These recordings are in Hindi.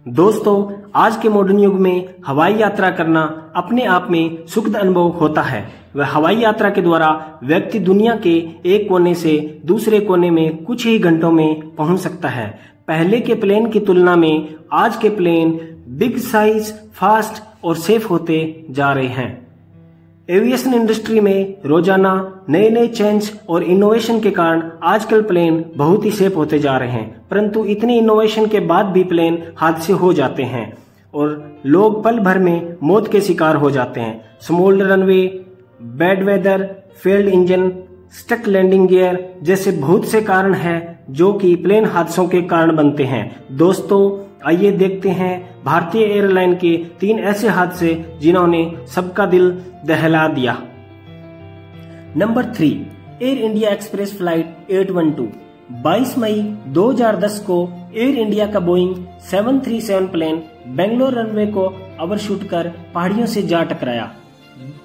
दोस्तों, आज के मॉडर्न युग में हवाई यात्रा करना अपने आप में सुखद अनुभव होता है। वह हवाई यात्रा के द्वारा व्यक्ति दुनिया के एक कोने से दूसरे कोने में कुछ ही घंटों में पहुंच सकता है। पहले के प्लेन की तुलना में आज के प्लेन बिग साइज, फास्ट और सेफ होते जा रहे हैं। एविएशन इंडस्ट्री में रोजाना नए नए चेंज और इनोवेशन के कारण आजकल प्लेन बहुत ही सेफ होते जा रहे हैं, परंतु इतनी इनोवेशन के बाद भी प्लेन हादसे हो जाते हैं और लोग पल भर में मौत के शिकार हो जाते हैं। Small runway, bad weather, failed engine, stuck landing gear जैसे बहुत से कारण हैं जो कि प्लेन हादसों के कारण बनते हैं। दोस्तों, आइए देखते हैं भारतीय एयरलाइन के 3 ऐसे हादसे जिन्होंने सबका दिल दहला दिया। Number 3, air India express flight 812। 22 मई 2010 को एयर इंडिया का बोइंग 737 प्लेन बेंगलोर रनवे को ओवरशूट कर पहाड़ियों से जा टकराया।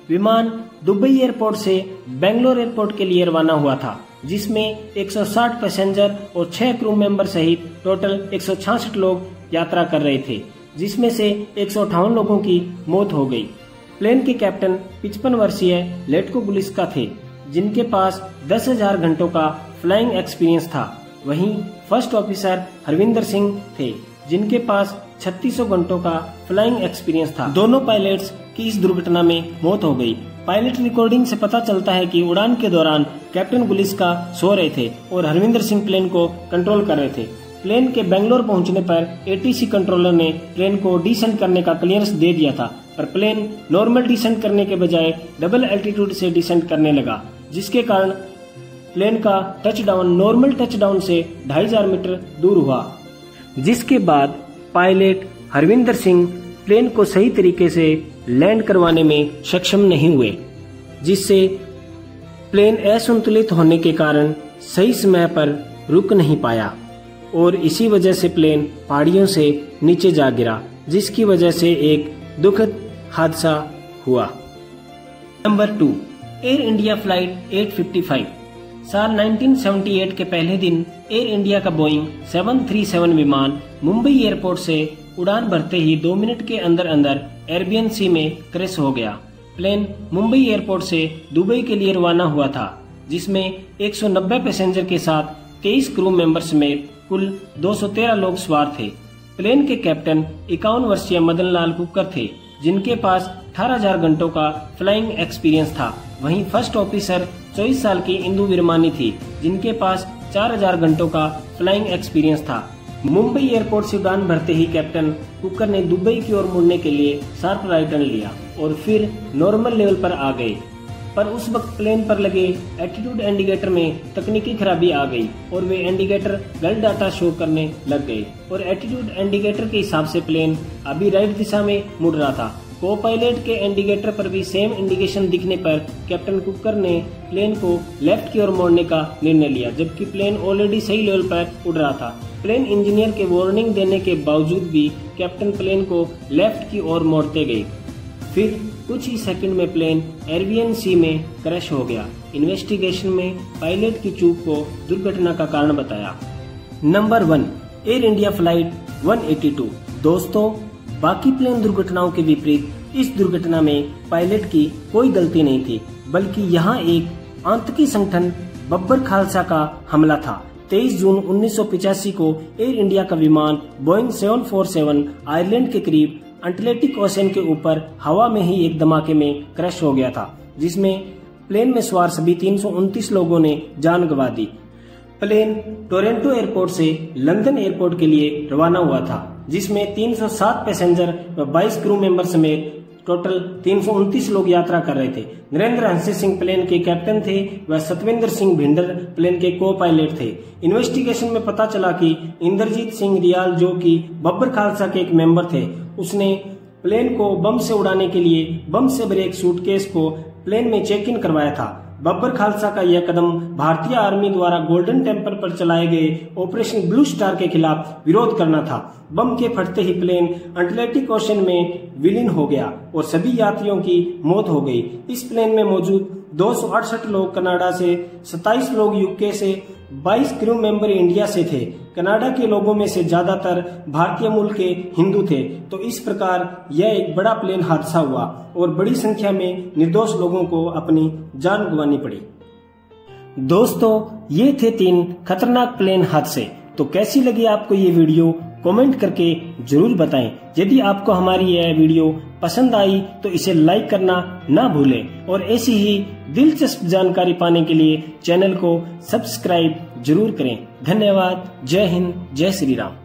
विमान दुबई एयरपोर्ट से बेंगलोर एयरपोर्ट के लिए रवाना हुआ था, जिसमें 160 पैसेंजर और 6 क्रू मेंबर सहित टोटल 166 लोग यात्रा कर रहे थे, जिसमें से 158 लोगों की मौत हो गई। प्लेन के कैप्टन 55 वर्षीय लेटको गुलिस्का थे, जिनके पास 10,000 घंटों का फ्लाइंग एक्सपीरियंस था। वहीं फर्स्ट ऑफिसर हरविंदर सिंह थे, जिनके पास 3600 घंटों का फ्लाइंग एक्सपीरियंस था। दोनों पायलट्स की इस दुर्घटना में मौत हो गई। पायलट रिकॉर्डिंग से पता चलता है कि उड़ान के दौरान कैप्टन गुलिस्का सो रहे थे और हरविंदर सिंह प्लेन को कंट्रोल कर रहे थे। प्लेन के बेंगलोर पहुंचने पर एटीसी कंट्रोलर ने प्लेन को डिसेंट करने का क्लियरेंस दे दिया था, पर प्लेन नॉर्मल डिसेंट करने के बजाय डबल एल्टीट्यूड से डिसेंट करने लगा, जिसके कारण प्लेन का टचडाउन नॉर्मल टचडाउन से 2500 मीटर दूर हुआ, जिसके बाद पायलट हरविंदर सिंह प्लेन को सही तरीके से लैंड करवाने में सक्षम नहीं हुए, जिससे प्लेन असंतुलित होने के कारण सही समय पर रुक नहीं पाया और इसी वजह से प्लेन पहाड़ियों से नीचे जा गिरा, जिसकी वजह से एक दुखद हादसा हुआ। Number 2, air India flight 855। साल 1978 के पहले दिन एयर इंडिया का बोइंग 737 विमान मुंबई एयरपोर्ट से उड़ान भरते ही 2 मिनट के अंदर अंदर एरेबियन सी में क्रैश हो गया। प्लेन मुंबई एयरपोर्ट से दुबई के लिए रवाना हुआ था, जिसमें 190 पैसेंजर के साथ 23 क्रू मेंबर समेत कुल 213 लोग सवार थे। प्लेन के कैप्टन 51 वर्षीय मदन लाल कुक्कर थे, जिनके पास 18,000 घंटों का फ्लाइंग एक्सपीरियंस था। वहीं फर्स्ट ऑफिसर 24 साल की इंदु विरमानी थी, जिनके पास 4,000 घंटों का फ्लाइंग एक्सपीरियंस था। मुंबई एयरपोर्ट से उड़ान भरते ही कैप्टन कुकर ने दुबई की ओर मुड़ने के लिए शार्प राइट टर्न लिया और फिर नॉर्मल लेवल पर आ गए, पर उस वक्त प्लेन पर लगे एटीट्यूड इंडिकेटर में तकनीकी खराबी आ गई और वे इंडिकेटर गलत डाटा शो करने लग गए और एटीट्यूड इंडिकेटर के हिसाब से प्लेन अभी राइट दिशा में मुड़ रहा था। को पायलट के इंडिकेटर पर भी सेम इंडिकेशन दिखने पर कैप्टन कुकर ने प्लेन को लेफ्ट की ओर मोड़ने का निर्णय लिया, जबकि प्लेन ऑलरेडी सही लेवल पर उड़ रहा था। प्लेन इंजीनियर के वार्निंग देने के बावजूद भी कैप्टन प्लेन को लेफ्ट की ओर मोड़ते गए। फिर कुछ ही सेकंड में प्लेन एरेबियन सी में क्रैश हो गया। इन्वेस्टिगेशन में पायलट की चूक को दुर्घटना का कारण बताया। Number 1, air India flight 182। दोस्तों, बाकी प्लेन दुर्घटनाओं के विपरीत इस दुर्घटना में पायलट की कोई गलती नहीं थी, बल्कि यहाँ एक आतंकी संगठन बब्बर खालसा का हमला था। 23 जून 1985 को एयर इंडिया का विमान बोइंग 747 आयरलैंड के करीब अटलांटिक ओशन के ऊपर हवा में ही एक धमाके में क्रैश हो गया था, जिसमें प्लेन में सवार सभी 329 लोगों ने जान गंवा दी। प्लेन टोरंटो एयरपोर्ट से लंदन एयरपोर्ट के लिए रवाना हुआ था, जिसमें 307 पैसेंजर व 22 क्रू मेंबर समेत टोटल 329 लोग यात्रा कर रहे थे। नरेंद्र हंसी सिंह प्लेन के कैप्टन थे व सतविंदर सिंह भिंडर प्लेन के को पायलट थे। इन्वेस्टिगेशन में पता चला कि इंद्रजीत सिंह रियाल, जो कि बब्बर खालसा के एक मेंबर थे, उसने प्लेन को बम से उड़ाने के लिए बम से भरे एक सूटकेस को प्लेन में चेक इन करवाया था। बब्बर खालसा का यह कदम भारतीय आर्मी द्वारा गोल्डन टेम्पल पर चलाए गए ऑपरेशन ब्लू स्टार के खिलाफ विरोध करना था। बम के फटते ही प्लेन अटलांटिक ओशन में विलीन हो गया और सभी यात्रियों की मौत हो गई। इस प्लेन में मौजूद 268 लोग कनाडा से, 27 लोग यूके से, 22 क्रू मेंबर इंडिया से थे। कनाडा के लोगों में से ज्यादातर भारतीय मूल के हिंदू थे। तो इस प्रकार यह एक बड़ा प्लेन हादसा हुआ और बड़ी संख्या में निर्दोष लोगों को अपनी जान गंवानी पड़ी। दोस्तों, ये थे 3 खतरनाक प्लेन हादसे। तो कैसी लगी आपको ये वीडियो, कमेंट करके जरूर बताएं। यदि आपको हमारी यह वीडियो पसंद आई तो इसे लाइक करना ना भूलें और ऐसी ही दिलचस्प जानकारी पाने के लिए चैनल को सब्सक्राइब जरूर करें। धन्यवाद। जय हिंद, जय श्री राम।